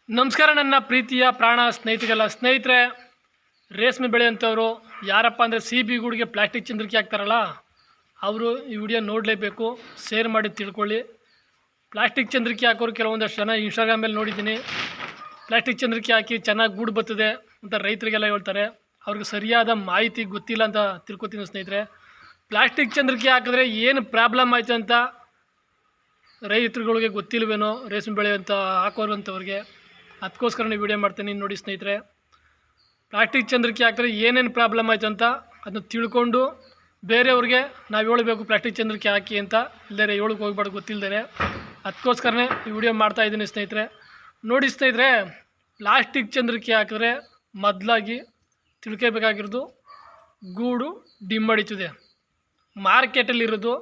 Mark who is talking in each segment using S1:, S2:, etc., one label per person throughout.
S1: ನಮಸ್ಕಾರ ನನ್ನ ಪ್ರೀತಿಯ ಪ್ರಾಣ ಸ್ನೇಹಿತರಿಗೆಲ್ಲ. ಸ್ನೇಹಿತರೆ, ರೇಷ್ಮೆ ಬೆಳೆಯಂಥವ್ರು ಯಾರಪ್ಪ ಅಂದರೆ CB ಗೂಡಿಗೆ ಪ್ಲಾಸ್ಟಿಕ್ ಚಂದ್ರಿಕೆ ಹಾಕ್ತಾರಲ್ಲ, ಅವರು ಈ ವಿಡಿಯೋ ನೋಡಲೇಬೇಕು. ಶೇರ್ ಮಾಡಿ ತಿಳ್ಕೊಳ್ಳಿ. ಪ್ಲಾಸ್ಟಿಕ್ ಚಂದ್ರಿಕೆ ಹಾಕೋರು ಕೆಲವೊಂದಷ್ಟು ಜನ ಇನ್ಸ್ಟಾಗ್ರಾಮಲ್ಲಿ ನೋಡಿದ್ದೀನಿ. ಪ್ಲಾಸ್ಟಿಕ್ ಚಂದ್ರಿಕೆ ಹಾಕಿ ಚೆನ್ನಾಗಿ ಗೂಡು ಬರ್ತದೆ ಅಂತ ರೈತರಿಗೆಲ್ಲ ಹೇಳ್ತಾರೆ. ಅವ್ರಿಗೆ ಸರಿಯಾದ ಮಾಹಿತಿ ಗೊತ್ತಿಲ್ಲ ಅಂತ ತಿಳ್ಕೊತೀನಿ ಸ್ನೇಹಿತರೆ. ಪ್ಲಾಸ್ಟಿಕ್ ಚಂದ್ರಿಕೆ ಹಾಕಿದ್ರೆ ಏನು ಪ್ರಾಬ್ಲಮ್ ಆಯ್ತು ಅಂತ ರೈತರುಗಳಿಗೆ ಗೊತ್ತಿಲ್ವೇನೋ, ರೇಷ್ಮೆ ಬೆಳೆ ಅಂತ ಹಾಕೋರಂಥವ್ರಿಗೆ. ಅದಕ್ಕೋಸ್ಕರ ನೀವು ವಿಡಿಯೋ ಮಾಡ್ತೀನಿ ನೋಡಿ ಸ್ನೇಹಿತರೆ. ಪ್ಲಾಸ್ಟಿಕ್ ಚಂದ್ರಿಕೆ ಹಾಕಿದ್ರೆ ಏನೇನು ಪ್ರಾಬ್ಲಮ್ ಆಯಿತು ಅಂತ ಅದನ್ನು ತಿಳ್ಕೊಂಡು ಬೇರೆಯವ್ರಿಗೆ ನಾವು ಹೇಳಬೇಕು ಪ್ಲಾಸ್ಟಿಕ್ ಚಂದ್ರಿಕೆ ಹಾಕಿ ಅಂತ. ಇಲ್ಲದೇ ಹೇಳಕ್ಕೆ ಹೋಗ್ಬಾರ್ದು ಗೊತ್ತಿಲ್ಲದೇ. ಅದಕ್ಕೋಸ್ಕರನೇ ಈ ವಿಡಿಯೋ ಮಾಡ್ತಾಯಿದ್ದೀನಿ ಸ್ನೇಹಿತರೆ. ನೋಡಿ ಸ್ನೇಹಿತರೆ, ಪ್ಲಾಸ್ಟಿಕ್ ಚಂದ್ರಿಕೆ ಹಾಕಿದ್ರೆ ಮೊದಲಾಗಿ ತಿಳ್ಕೋಬೇಕಾಗಿರೋದು ಗೂಡು ಡಿಮ್ ಹೊಡಿತದೆ. ಮಾರ್ಕೆಟಲ್ಲಿರೋದು,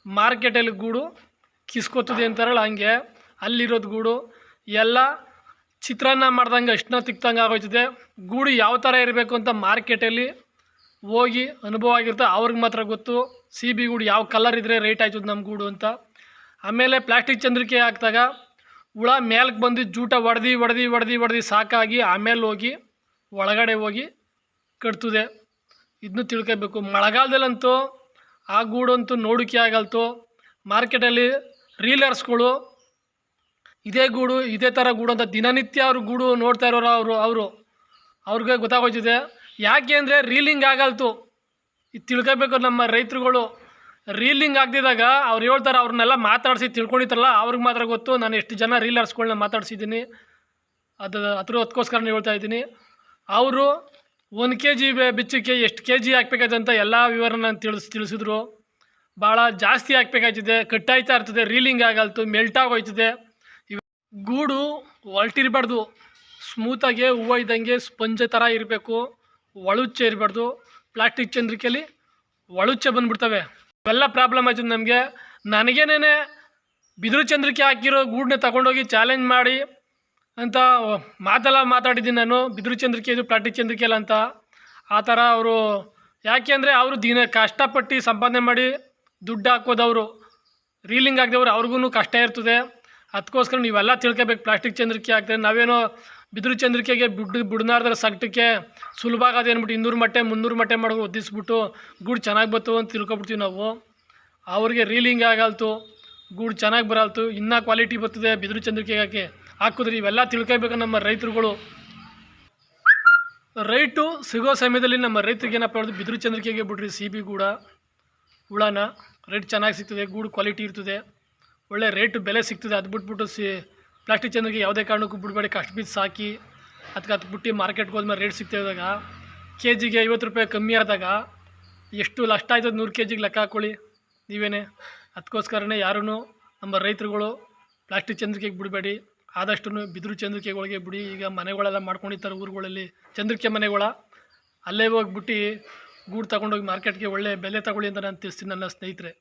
S1: ಮಾರ್ಕೆಟಲ್ಲಿ ಗೂಡು ಕಿಸ್ಕೊತದೆ ಅಂತಾರಲ್ಲ, ಹಂಗೆ ಅಲ್ಲಿರೋದು ಗೂಡು ಎಲ್ಲ ಚಿತ್ರಾನ್ನ ಮಾಡ್ದಂಗೆ ಅಷ್ಟನ್ನ ತಿಕ್ತಂಗೆ ಆಗೋಯ್ತದೆ. ಗೂಡು ಯಾವ ಥರ ಇರಬೇಕು ಅಂತ ಮಾರ್ಕೆಟಲ್ಲಿ ಹೋಗಿ ಅನುಭವ ಆಗಿರುತ್ತೆ, ಅವ್ರಿಗೆ ಮಾತ್ರ ಗೊತ್ತು. CB ಗೂಡು ಯಾವ ಕಲರ್ ಇದ್ದರೆ ರೇಟ್ ಆಯ್ತದೆ ನಮ್ಮ ಗೂಡು ಅಂತ. ಆಮೇಲೆ ಪ್ಲಾಸ್ಟಿಕ್ ಚಂದ್ರಿಕೆ ಹಾಕಿದಾಗ ಹುಳ ಮೇಲಕ್ಕೆ ಬಂದು ಜೂಟ ಹೊಡೆದು ಸಾಕಾಗಿ ಆಮೇಲೆ ಹೋಗಿ ಒಳಗಡೆ ಹೋಗಿ ಕಟ್ತದೆ. ಇದನ್ನು ತಿಳ್ಕೊಬೇಕು. ಮಳೆಗಾಲದಲ್ಲಂತೂ ಆ ಗೂಡಂತೂ ನೋಡೋಕ್ಕೆ ಆಗಲ್ತು. ಮಾರ್ಕೆಟಲ್ಲಿ ರೀಲರ್ಸ್ಗಳು ಇದೇ ಗೂಡು ಇದೇ ಥರ ಗೂಡು ಅಂತ ದಿನನಿತ್ಯ ಅವ್ರ ಗೂಡು ನೋಡ್ತಾ ಇರೋರು ಅವ್ರಿಗೆ ಗೊತ್ತಾಗೋಯ್ತಿದೆ. ಯಾಕೆ ಅಂದರೆ ರೀಲಿಂಗ್ ಆಗಲ್ತು. ಇದು ತಿಳ್ಕೊಬೇಕು ನಮ್ಮ ರೈತರುಗಳು. ರೀಲಿಂಗ್ ಆಗದಿದ್ದಾಗ ಅವ್ರು ಹೇಳ್ತಾರೆ, ಅವ್ರನ್ನೆಲ್ಲ ಮಾತಾಡಿಸಿ ತಿಳ್ಕೊಂಡಿರ್ತಾರಲ್ಲ, ಅವ್ರಿಗೆ ಮಾತ್ರ ಗೊತ್ತು. ನಾನು ಎಷ್ಟು ಜನ ರೀಲರ್ಸ್ಗಳನ್ನ ಮಾತಾಡ್ಸಿದ್ದೀನಿ, ಅದಕ್ಕೋಸ್ಕರ ಹೇಳ್ತಾ ಇದ್ದೀನಿ. ಅವರು 1 kg ಬಿಚ್ಚಕ್ಕೆ ಎಷ್ಟು kg ಹಾಕ್ಬೇಕಾಯ್ತು ಅಂತ ಎಲ್ಲ ವಿವರನ ತಿಳಿಸಿದ್ರು. ಭಾಳ ಜಾಸ್ತಿ ಹಾಕ್ಬೇಕಾಯ್ತದೆ, ಕಟ್ಟಾಯ್ತಾ ಇರ್ತದೆ, ರೀಲಿಂಗ್ ಆಗಲ್ತು, ಮೆಲ್ಟಾಗೋಯ್ತದೆ. ಗೂಡು ಹೊಲ್ಟಿರಬಾರ್ದು, ಸ್ಮೂತಾಗಿ ಹೂವು ಇದ್ದಂಗೆ ಸ್ಪಂಜ್ ಥರ ಇರಬೇಕು, ಒಳುಚ್ಚೆ ಇರಬಾರ್ದು. ಪ್ಲಾಸ್ಟಿಕ್ ಚಂದ್ರಿಕೆಯಲ್ಲಿ ಒಳುಚ್ಚೆ ಬಂದುಬಿಡ್ತವೆ. ಇವೆಲ್ಲ ಪ್ರಾಬ್ಲಮ್ ಆಯ್ತು ನಮಗೆ. ನನಗೇನೇ ಬಿದಿರು ಚಂದ್ರಿಕೆ ಹಾಕಿರೋ ಗೂಡನ್ನ ತಗೊಂಡೋಗಿ ಚಾಲೆಂಜ್ ಮಾಡಿ ಅಂತ ಮಾತಾಡಿದ್ದೀನಿ ನಾನು. ಬಿದಿರು ಚಂದ್ರಿಕೆ ಇದು ಪ್ಲಾಸ್ಟಿಕ್ ಚಂದ್ರಿಕೆ ಅಲ್ಲ ಅಂತ. ಆ ಥರ ಅವರು ಯಾಕೆ ಅಂದರೆ ಅವರು ದಿನ ಕಷ್ಟಪಟ್ಟು ಸಂಪಾದನೆ ಮಾಡಿ ದುಡ್ಡು ಹಾಕೋದವರು, ರೀಲಿಂಗ್ ಆಗದವ್ರು ಅವ್ರಿಗೂ ಕಷ್ಟ ಇರ್ತದೆ. ಅದಕ್ಕೋಸ್ಕರ ನೀವೆಲ್ಲ ತಿಳ್ಕೊಬೇಕು. ಪ್ಲಾಸ್ಟಿಕ್ ಚಂದ್ರಿಕೆ ಹಾಕ್ತಾರೆ, ನಾವೇನೋ ಬಿದಿರು ಚಂದ್ರಿಕೆಗೆ ಬಿಡನಾರ್ದ್ರ ಸಗಟಕ್ಕೆ ಸುಲಭ ಆಗೋದು ಅಂದ್ಬಿಟ್ಟು 200 ಮಟ್ಟೆ 300 ಮಟ್ಟೆ ಮಾಡೋದು ಒದ್ದಿಸ್ಬಿಟ್ಟು ಗೂಡು ಚೆನ್ನಾಗಿ ಬತ್ತು ಅಂತ ತಿಳ್ಕೊಬಿಡ್ತೀವಿ ನಾವು. ಅವ್ರಿಗೆ ರೀಲಿಂಗ್ ಆಗಲ್ತು, ಗೂಡು ಚೆನ್ನಾಗಿ ಬರಲ್ತು, ಇನ್ನೂ ಕ್ವಾಲಿಟಿ ಬರ್ತದೆ ಬಿದಿರು ಚಂದ್ರಿಕೆಗೆ ಹಾಕಿದ್ರೆ. ಇವೆಲ್ಲ ತಿಳ್ಕೊಬೇಕು ನಮ್ಮ ರೈತರುಗಳು. ರೈಟು ಸಿಗೋ ಸಮಯದಲ್ಲಿ ನಮ್ಮ ರೈತರಿಗೆ ಏನಪ್ಪ ಹೇಳೋದು, ಬಿದಿರು ಚಂದ್ರಿಕೆಗೆ ಬಿಡ್ರಿ CB ಗೂಡ ಹುಳನ. ರೇಟ್ ಚೆನ್ನಾಗಿ ಸಿಗ್ತದೆ, ಗೂಡು ಕ್ವಾಲಿಟಿ ಇರ್ತದೆ, ಒಳ್ಳೆ ರೇಟು ಬೆಲೆ ಸಿಗ್ತದೆ. ಅದು ಬಿಟ್ಬಿಟ್ಟು ಪ್ಲಾಸ್ಟಿಕ್ ಚಂದ್ರಿಕೆ ಯಾವುದೇ ಕಾರಣಕ್ಕೂ ಬಿಡಬೇಡಿ. ಕಷ್ಟ ಬಿದ್ದು ಸಾಕಿ ಅದಕ್ಕೆ ಬಿಟ್ಟು ಮಾರ್ಕೆಟ್ಗೆ ಹೋದ್ಮೇಲೆ ರೇಟ್ ಸಿಗ್ತಾಯಿದ್ದಾಗ kgಗೆ 50 ರೂಪಾಯಿ ಕಮ್ಮಿ ಆದಾಗ ಎಷ್ಟು ನಷ್ಟ ಆಯ್ತದೆ 100 kgಗೆ ಲೆಕ್ಕ ಹಾಕ್ಕೊಳ್ಳಿ ನೀವೇನೇ. ಅದಕ್ಕೋಸ್ಕರನೇ ಯಾರೂ ನಮ್ಮ ರೈತರುಗಳು ಪ್ಲಾಸ್ಟಿಕ್ ಚಂದ್ರಿಕೆಗೆ ಬಿಡಬೇಡಿ. ಆದಷ್ಟು ಬಿದಿರು ಚಂದ್ರಿಕೆಗಳಿಗೆ ಬಿಡಿ. ಈಗ ಮನೆಗಳೆಲ್ಲ ಮಾಡ್ಕೊಂಡಿರ್ತಾರೆ ಊರುಗಳಲ್ಲಿ, ಚಂದ್ರಿಕೆ ಮನೆಗಳ ಅಲ್ಲೇ ಹೋಗ್ಬಿಟ್ಟು ಗೂಡು ತಗೊಂಡೋಗಿ ಮಾರ್ಕೆಟ್ಗೆ ಒಳ್ಳೆ ಬೆಲೆ ತಗೊಳ್ಳಿ ಅಂತ ನಾನು ತಿಳಿಸ್ತೀನಿ ನನ್ನ ಸ್ನೇಹಿತರೆ.